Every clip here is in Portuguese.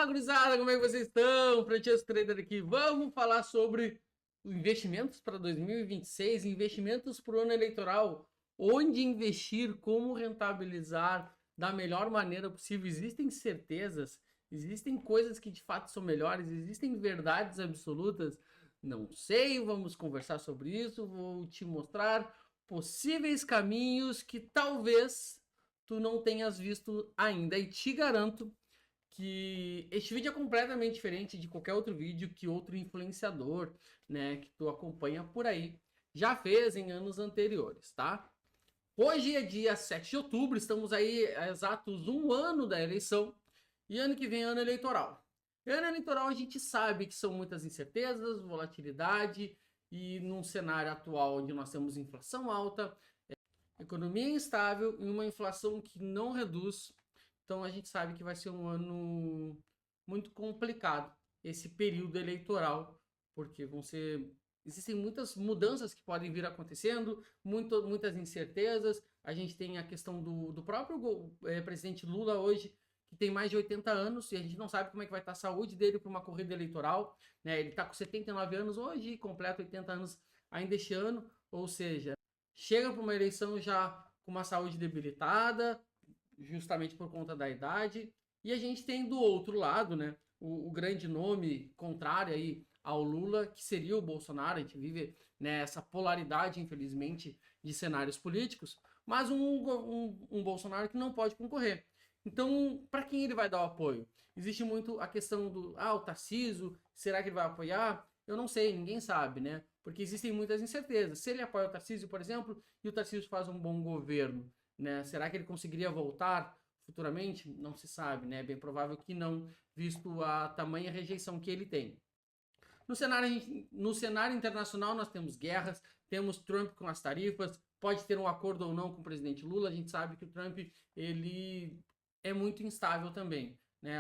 Gurizada, como é que vocês estão? Francesco Trader aqui. Vamos falar sobre investimentos para 2026, investimentos para o ano eleitoral, onde investir, como rentabilizar da melhor maneira possível. Existem certezas, existem coisas que de fato são melhores, existem verdades absolutas. Não sei, vamos conversar sobre isso. Vou te mostrar possíveis caminhos que talvez tu não tenhas visto ainda. E te garanto que este vídeo é completamente diferente de qualquer outro vídeo que outro influenciador, né, que tu acompanha por aí, já fez em anos anteriores, tá? Hoje é dia 7 de outubro, estamos aí a exatos um ano da eleição, e ano que vem é ano eleitoral. E ano eleitoral a gente sabe que são muitas incertezas, volatilidade, e num cenário atual onde nós temos inflação alta, economia instável e uma inflação que não reduz. Então a gente sabe que vai ser um ano muito complicado esse período eleitoral, porque existem muitas mudanças que podem vir acontecendo, muitas incertezas. A gente tem a questão do próprio presidente Lula hoje, que tem mais de 80 anos, e a gente não sabe como é que vai estar a saúde dele para uma corrida eleitoral, né? Ele está com 79 anos hoje e completa 80 anos ainda este ano, ou seja, chega para uma eleição já com uma saúde debilitada, justamente por conta da idade. E a gente tem do outro lado, né, o grande nome contrário aí ao Lula, que seria o Bolsonaro. A gente vive nessa polaridade, infelizmente, de cenários políticos, mas um Bolsonaro que não pode concorrer. Então, para quem ele vai dar o apoio? Existe muito a questão do, o Tarcísio, será que ele vai apoiar? Eu não sei, ninguém sabe, né? Porque existem muitas incertezas. Se ele apoia o Tarcísio, por exemplo, e o Tarcísio faz um bom governo, né? Será que ele conseguiria voltar futuramente? Não se sabe, né? É bem provável que não, visto a tamanha rejeição que ele tem. No cenário internacional, nós temos guerras, temos Trump com as tarifas, pode ter um acordo ou não com o presidente Lula. A gente sabe que o Trump ele é muito instável também, né?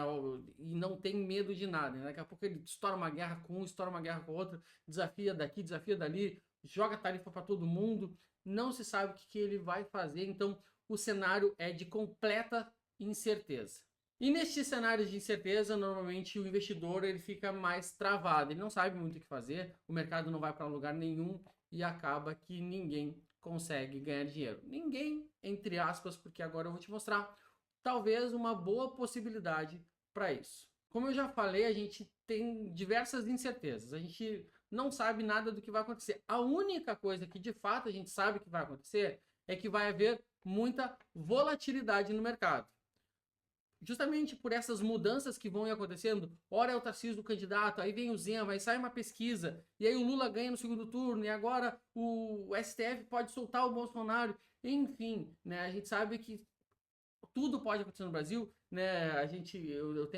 E não tem medo de nada, né? Daqui a pouco ele estoura uma guerra com um, estoura uma guerra com o outro, desafia daqui, desafia dali, joga tarifa para todo mundo. Não se sabe o que ele vai fazer, então o cenário é de completa incerteza. E nestes cenários de incerteza, normalmente o investidor ele fica mais travado, ele não sabe muito o que fazer, o mercado não vai para lugar nenhum e acaba que ninguém consegue ganhar dinheiro. Ninguém, entre aspas, porque agora eu vou te mostrar talvez uma boa possibilidade para isso. Como eu já falei, a gente tem diversas incertezas, a gente não sabe nada do que vai acontecer. A única coisa que de fato a gente sabe que vai acontecer é que vai haver muita volatilidade no mercado. Justamente por essas mudanças que vão acontecendo, ora é o Tarcísio do candidato, aí vem o Zema, aí sai uma pesquisa, e aí o Lula ganha no segundo turno, e agora o STF pode soltar o Bolsonaro, enfim, né? A gente sabe que tudo pode acontecer no Brasil, né? Eu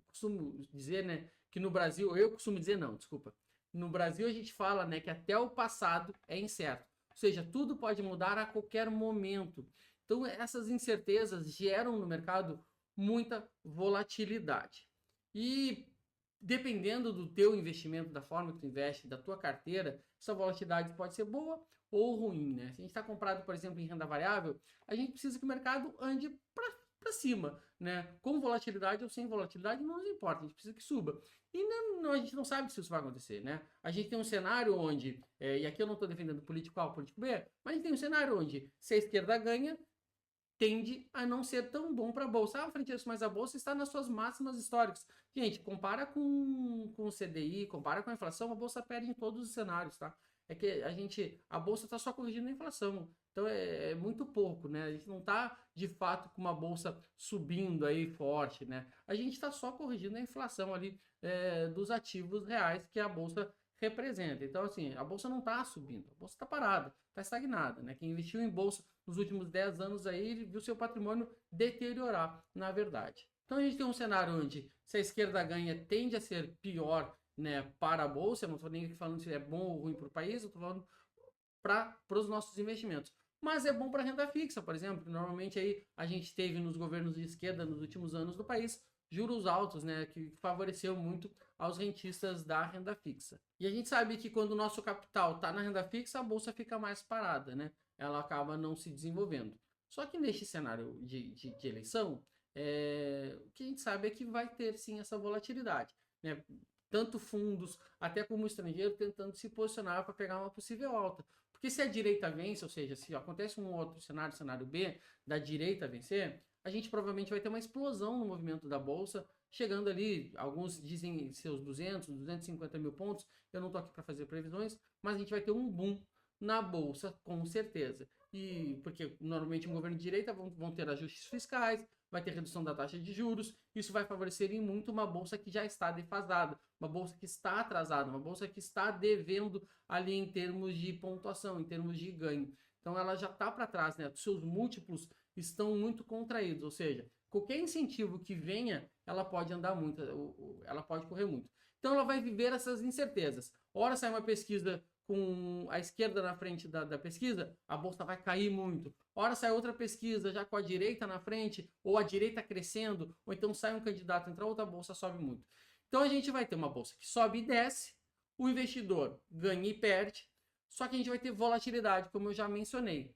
costumo dizer, né, que no Brasil, eu costumo dizer não, desculpa. No Brasil a gente fala, né, que até o passado é incerto. Ou seja, tudo pode mudar a qualquer momento. Então essas incertezas geram no mercado muita volatilidade. E dependendo do teu investimento, da forma que tu investe, da tua carteira, essa volatilidade pode ser boa ou ruim, né? Se a gente está comprado, por exemplo, em renda variável, a gente precisa que o mercado ande para cima, né? Com volatilidade ou sem volatilidade, não nos importa, a gente precisa que suba. E a gente não sabe se isso vai acontecer, né? A gente tem um cenário onde, e aqui eu não estou defendendo político A ou político B, mas a gente tem um cenário onde se a esquerda ganha, tende a não ser tão bom para a bolsa. Francesco, mas a bolsa está nas suas máximas históricas. Gente, compara com o CDI, compara com a inflação, a bolsa perde em todos os cenários, tá? É que a bolsa está só corrigindo a inflação. Então é muito pouco, né? A gente não está de fato com uma bolsa subindo aí forte, né? A gente está só corrigindo a inflação ali dos ativos reais que a bolsa representa. Então, assim, a bolsa não está subindo, a bolsa está parada, está estagnada, né? Quem investiu em bolsa nos últimos 10 anos aí viu seu patrimônio deteriorar, na verdade. Então a gente tem um cenário onde se a esquerda ganha tende a ser pior, né, para a bolsa. Eu não estou nem falando se é bom ou ruim para o país, eu estou falando para os nossos investimentos. Mas é bom para a renda fixa, por exemplo. Normalmente aí a gente teve nos governos de esquerda nos últimos anos do país juros altos, né, que favoreceu muito aos rentistas da renda fixa. E a gente sabe que quando o nosso capital está na renda fixa, a bolsa fica mais parada, né? Ela acaba não se desenvolvendo. Só que neste cenário de eleição, o que a gente sabe é que vai ter sim essa volatilidade, né? Tanto fundos, até como estrangeiro, tentando se posicionar para pegar uma possível alta. Porque se a direita vence, ou seja, se acontece um outro cenário, cenário B, da direita vencer, a gente provavelmente vai ter uma explosão no movimento da Bolsa, chegando ali, alguns dizem seus 200, 250 mil pontos, eu não estou aqui para fazer previsões, mas a gente vai ter um boom na Bolsa, com certeza. E porque normalmente um governo de direita vão ter ajustes fiscais, vai ter redução da taxa de juros, isso vai favorecer em muito uma bolsa que já está defasada, uma bolsa que está atrasada, uma bolsa que está devendo ali em termos de pontuação, em termos de ganho. Então ela já está para trás, né? Seus múltiplos estão muito contraídos, ou seja, qualquer incentivo que venha, ela pode andar muito, ela pode correr muito. Então ela vai viver essas incertezas. Ora sai uma pesquisa com a esquerda na frente da pesquisa, a bolsa vai cair muito. Ora sai outra pesquisa já com a direita na frente, ou a direita crescendo, ou então sai um candidato, entra outra, bolsa sobe muito. Então a gente vai ter uma bolsa que sobe e desce, o investidor ganha e perde, só que a gente vai ter volatilidade, como eu já mencionei.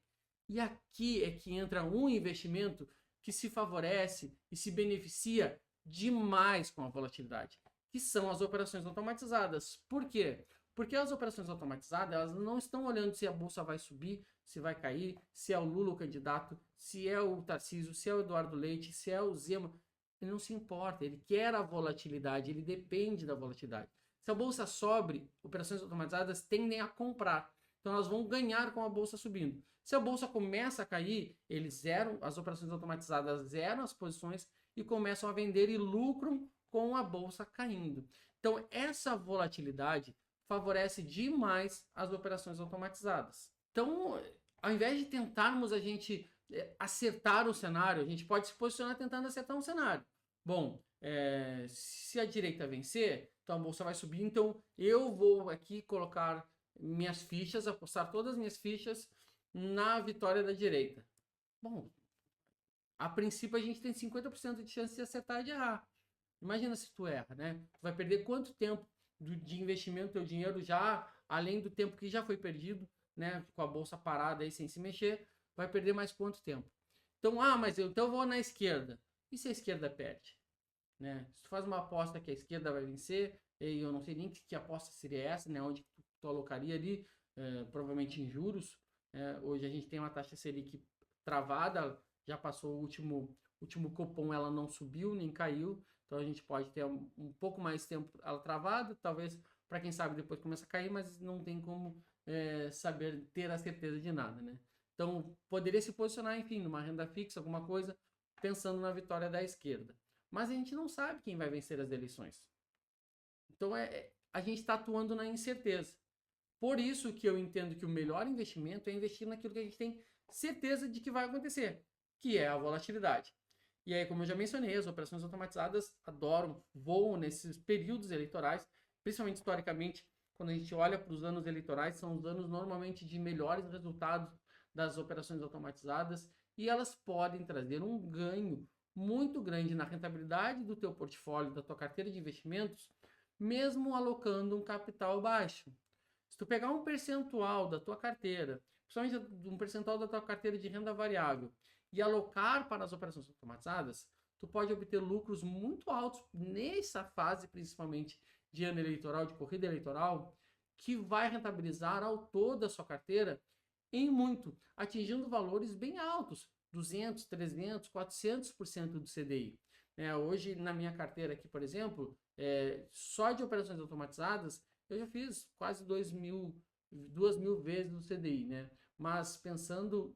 E aqui é que entra um investimento que se favorece e se beneficia demais com a volatilidade, que são as operações automatizadas. Por quê? Porque as operações automatizadas, elas não estão olhando se a bolsa vai subir, se vai cair, se é o Lula o candidato, se é o Tarcísio, se é o Eduardo Leite, se é o Zema. Ele não se importa, ele quer a volatilidade, ele depende da volatilidade. Se a bolsa sobe, operações automatizadas tendem a comprar. Então elas vão ganhar com a bolsa subindo. Se a bolsa começa a cair, eles zeram, as operações automatizadas zeram as posições e começam a vender e lucram com a bolsa caindo. Então essa volatilidade favorece demais as operações automatizadas. Então, ao invés de tentarmos a gente acertar o cenário, a gente pode se posicionar tentando acertar um cenário. Bom, se a direita vencer, então a bolsa vai subir, então eu vou aqui colocar minhas fichas, apostar todas as minhas fichas na vitória da direita. Bom, a princípio a gente tem 50% de chance de acertar e de errar. Imagina se tu erra, né? Tu vai perder quanto tempo de investimento teu dinheiro já, além do tempo que já foi perdido, né? Com a bolsa parada aí sem se mexer, vai perder mais quanto tempo? Então, mas então eu vou na esquerda. E se a esquerda perde? Né? Se tu faz uma aposta que a esquerda vai vencer, e eu não sei nem que aposta seria essa, né? Onde tu alocaria ali, provavelmente em juros. Hoje a gente tem uma taxa Selic travada, já passou o último cupom, ela não subiu nem caiu, então a gente pode ter um pouco mais tempo ela travada, talvez para quem sabe depois começa a cair, mas não tem como saber ter a certeza de nada, né? Então poderia se posicionar, enfim, numa renda fixa, alguma coisa, pensando na vitória da esquerda. Mas a gente não sabe quem vai vencer as eleições. Então a gente está atuando na incerteza. Por isso que eu entendo que o melhor investimento é investir naquilo que a gente tem certeza de que vai acontecer, que é a volatilidade. E aí, como eu já mencionei, as operações automatizadas adoram, voam nesses períodos eleitorais, principalmente historicamente, quando a gente olha para os anos eleitorais, são os anos normalmente de melhores resultados das operações automatizadas e elas podem trazer um ganho muito grande na rentabilidade do teu portfólio, da tua carteira de investimentos, mesmo alocando um capital baixo. Se tu pegar um percentual da tua carteira, principalmente um percentual da tua carteira de renda variável, e alocar para as operações automatizadas, tu pode obter lucros muito altos nessa fase, principalmente de ano eleitoral, de corrida eleitoral, que vai rentabilizar ao todo a sua carteira em muito, atingindo valores bem altos, 200, 300, 400% do CDI. Hoje, na minha carteira aqui, por exemplo, só de operações automatizadas, eu já fiz quase 2.000 vezes o CDI, né? Mas pensando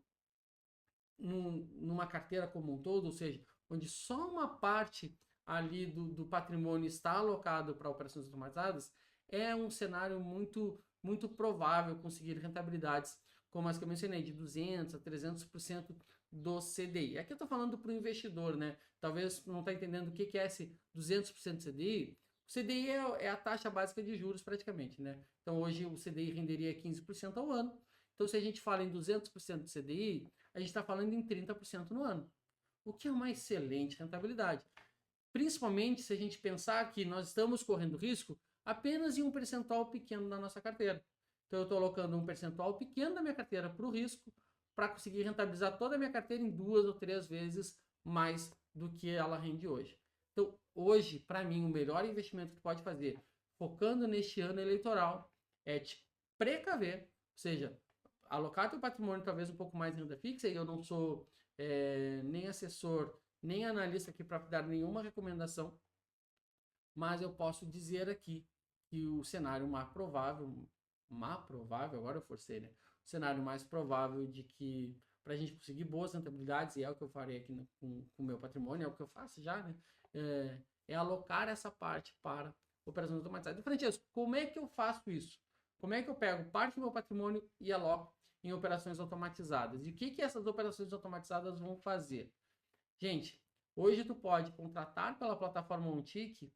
numa carteira como um todo, ou seja, onde só uma parte ali do patrimônio está alocado para operações automatizadas, é um cenário muito, muito provável conseguir rentabilidades como as que eu mencionei, de 200% a 300% do CDI. Aqui eu estou falando para o investidor, né? Talvez não está entendendo o que é esse 200% do CDI. O CDI é a taxa básica de juros praticamente, né? Então hoje o CDI renderia 15% ao ano. Então se a gente fala em 200% do CDI, a gente está falando em 30% no ano, o que é uma excelente rentabilidade. Principalmente se a gente pensar que nós estamos correndo risco apenas em um percentual pequeno da nossa carteira. Então eu estou alocando um percentual pequeno da minha carteira para o risco, para conseguir rentabilizar toda a minha carteira em 2 ou 3 vezes mais do que ela rende hoje. Então, hoje, para mim, o melhor investimento que tu pode fazer, focando neste ano eleitoral, é te precaver, ou seja, alocar teu patrimônio talvez um pouco mais em renda fixa, e eu não sou nem assessor, nem analista aqui para dar nenhuma recomendação, mas eu posso dizer aqui que o cenário mais provável, agora eu forcei, né? O cenário mais provável de que para a gente conseguir boas rentabilidades, e é o que eu farei aqui com o meu patrimônio, é o que eu faço já, né? É alocar essa parte para operações automatizadas. E, Francesco, como é que eu faço isso? Como é que eu pego parte do meu patrimônio e aloco em operações automatizadas? E o que essas operações automatizadas vão fazer? Gente, hoje tu pode contratar pela plataforma OnTick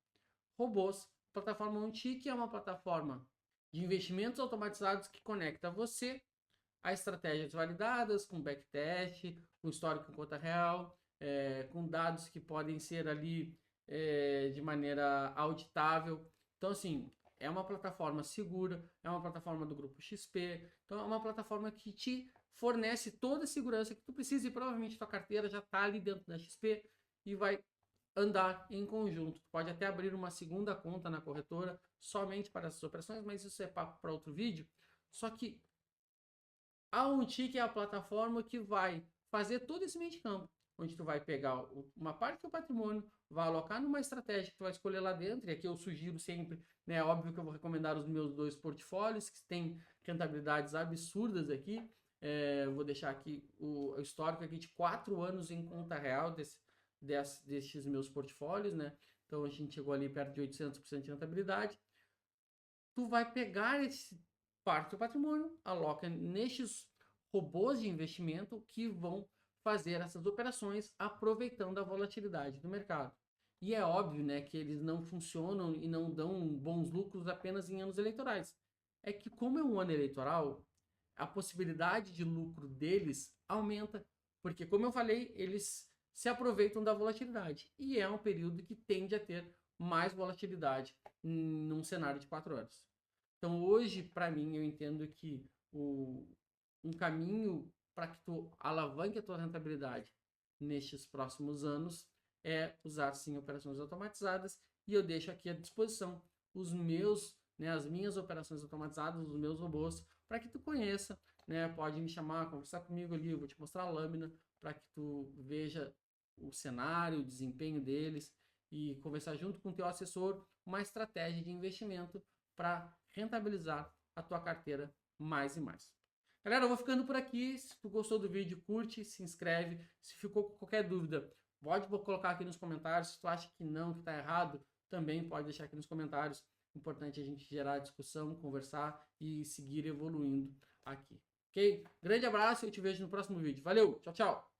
robôs. A plataforma OnTick é uma plataforma de investimentos automatizados que conecta você a estratégias validadas, com backtest, com histórico em conta real, com dados que podem ser ali de maneira auditável. Então, assim, é uma plataforma segura, é uma plataforma do grupo XP, então é uma plataforma que te fornece toda a segurança que tu precisa, e provavelmente tua carteira já está ali dentro da XP e vai andar em conjunto. Tu pode até abrir uma segunda conta na corretora somente para essas operações, mas isso é papo para outro vídeo. Só que a OnTick é a plataforma que vai fazer todo esse meio de campo, onde tu vai pegar uma parte do patrimônio, vai alocar numa estratégia que tu vai escolher lá dentro, e aqui eu sugiro sempre, né, óbvio que eu vou recomendar os meus 2 portfólios, que têm rentabilidades absurdas aqui. Eu vou deixar aqui o histórico aqui de 4 anos em conta real destes meus portfólios, né? Então a gente chegou ali perto de 800% de rentabilidade. Tu vai pegar esse parte do patrimônio, aloca nestes robôs de investimento que vão fazer essas operações aproveitando a volatilidade do mercado. E é óbvio, né, que eles não funcionam e não dão bons lucros apenas em anos eleitorais. É que como é um ano eleitoral, a possibilidade de lucro deles aumenta, porque como eu falei, eles se aproveitam da volatilidade, e é um período que tende a ter mais volatilidade num cenário de 4 anos. Então hoje, para mim, eu entendo que um caminho para que tu alavanque a tua rentabilidade nestes próximos anos é usar sim operações automatizadas, e eu deixo aqui à disposição os meus, né, as minhas operações automatizadas, os meus robôs, para que tu conheça, né, pode me chamar, conversar comigo ali, eu vou te mostrar a lâmina para que tu veja o cenário, o desempenho deles, e conversar junto com o teu assessor uma estratégia de investimento para rentabilizar a tua carteira mais e mais. Galera, eu vou ficando por aqui. Se tu gostou do vídeo, curte, se inscreve. Se ficou com qualquer dúvida, pode colocar aqui nos comentários. Se tu acha que não, que está errado, também pode deixar aqui nos comentários. Importante a gente gerar discussão, conversar e seguir evoluindo aqui. Ok? Grande abraço e eu te vejo no próximo vídeo. Valeu, tchau, tchau!